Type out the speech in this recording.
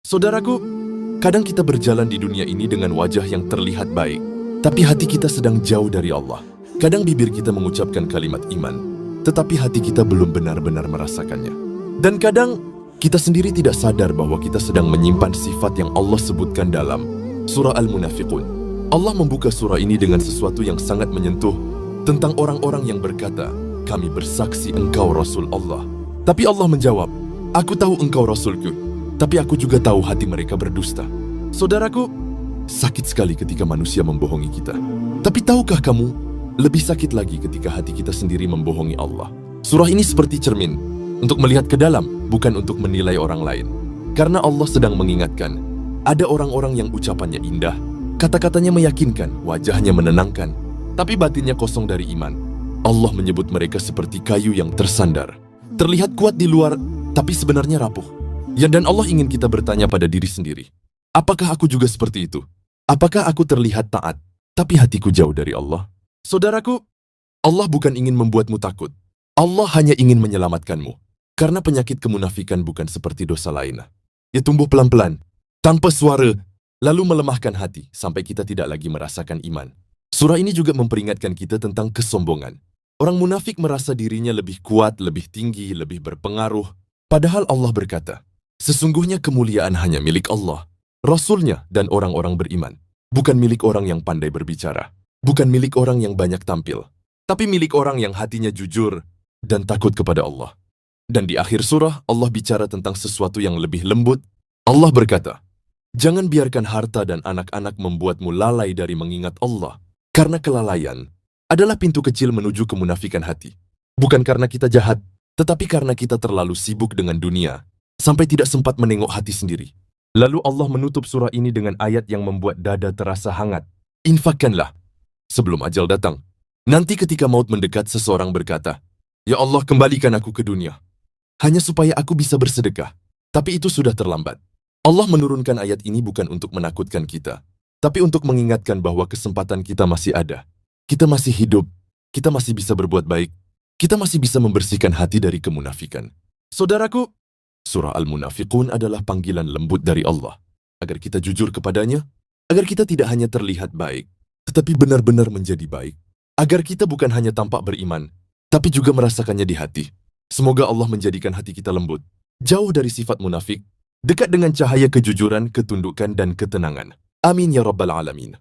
Saudaraku, kadang kita berjalan di dunia ini dengan wajah yang terlihat baik, tapi hati kita sedang jauh dari Allah. Kadang bibir kita mengucapkan kalimat iman, tetapi hati kita belum benar-benar merasakannya. Dan kadang kita sendiri tidak sadar bahwa kita sedang menyimpan sifat yang Allah sebutkan dalam surah Al-Munafiqun. Allah membuka surah ini dengan sesuatu yang sangat menyentuh tentang orang-orang yang berkata, "Kami bersaksi engkau Rasul Allah." Tapi Allah menjawab, "Aku tahu engkau Rasulku, tapi aku juga tahu hati mereka berdusta." Saudaraku, sakit sekali ketika manusia membohongi kita. Tapi tahukah kamu, lebih sakit lagi ketika hati kita sendiri membohongi Allah. Surah ini seperti cermin, untuk melihat ke dalam, bukan untuk menilai orang lain. Karena Allah sedang mengingatkan, ada orang-orang yang ucapannya indah, kata-katanya meyakinkan, wajahnya menenangkan, tapi batinnya kosong dari iman. Allah menyebut mereka seperti kayu yang tersandar. Terlihat kuat di luar, tapi sebenarnya rapuh. Ya, dan Allah ingin kita bertanya pada diri sendiri, apakah aku juga seperti itu? Apakah aku terlihat taat, tapi hatiku jauh dari Allah? Saudaraku, Allah bukan ingin membuatmu takut. Allah hanya ingin menyelamatkanmu. Karena penyakit kemunafikan bukan seperti dosa lain. Ia tumbuh pelan-pelan, tanpa suara, lalu melemahkan hati sampai kita tidak lagi merasakan iman. Surah ini juga memperingatkan kita tentang kesombongan. Orang munafik merasa dirinya lebih kuat, lebih tinggi, lebih berpengaruh. Padahal Allah berkata, sesungguhnya kemuliaan hanya milik Allah, Rasulnya, dan orang-orang beriman. Bukan milik orang yang pandai berbicara. Bukan milik orang yang banyak tampil. Tapi milik orang yang hatinya jujur dan takut kepada Allah. Dan di akhir surah, Allah bicara tentang sesuatu yang lebih lembut. Allah berkata, jangan biarkan harta dan anak-anak membuatmu lalai dari mengingat Allah. Karena kelalaian adalah pintu kecil menuju kemunafikan hati. Bukan karena kita jahat, tetapi karena kita terlalu sibuk dengan dunia, sampai tidak sempat menengok hati sendiri. Lalu Allah menutup surah ini dengan ayat yang membuat dada terasa hangat. Infakkanlah sebelum ajal datang. Nanti ketika maut mendekat, seseorang berkata, ya Allah, kembalikan aku ke dunia, hanya supaya aku bisa bersedekah. Tapi itu sudah terlambat. Allah menurunkan ayat ini bukan untuk menakutkan kita, tapi untuk mengingatkan bahwa kesempatan kita masih ada. Kita masih hidup, kita masih bisa berbuat baik, kita masih bisa membersihkan hati dari kemunafikan. Saudaraku, surah Al-Munafiqun adalah panggilan lembut dari Allah, agar kita jujur kepadanya, agar kita tidak hanya terlihat baik, tetapi benar-benar menjadi baik. Agar kita bukan hanya tampak beriman, tapi juga merasakannya di hati. Semoga Allah menjadikan hati kita lembut, jauh dari sifat munafik, dekat dengan cahaya kejujuran, ketundukan, dan ketenangan. Amin ya Rabbal Alamin.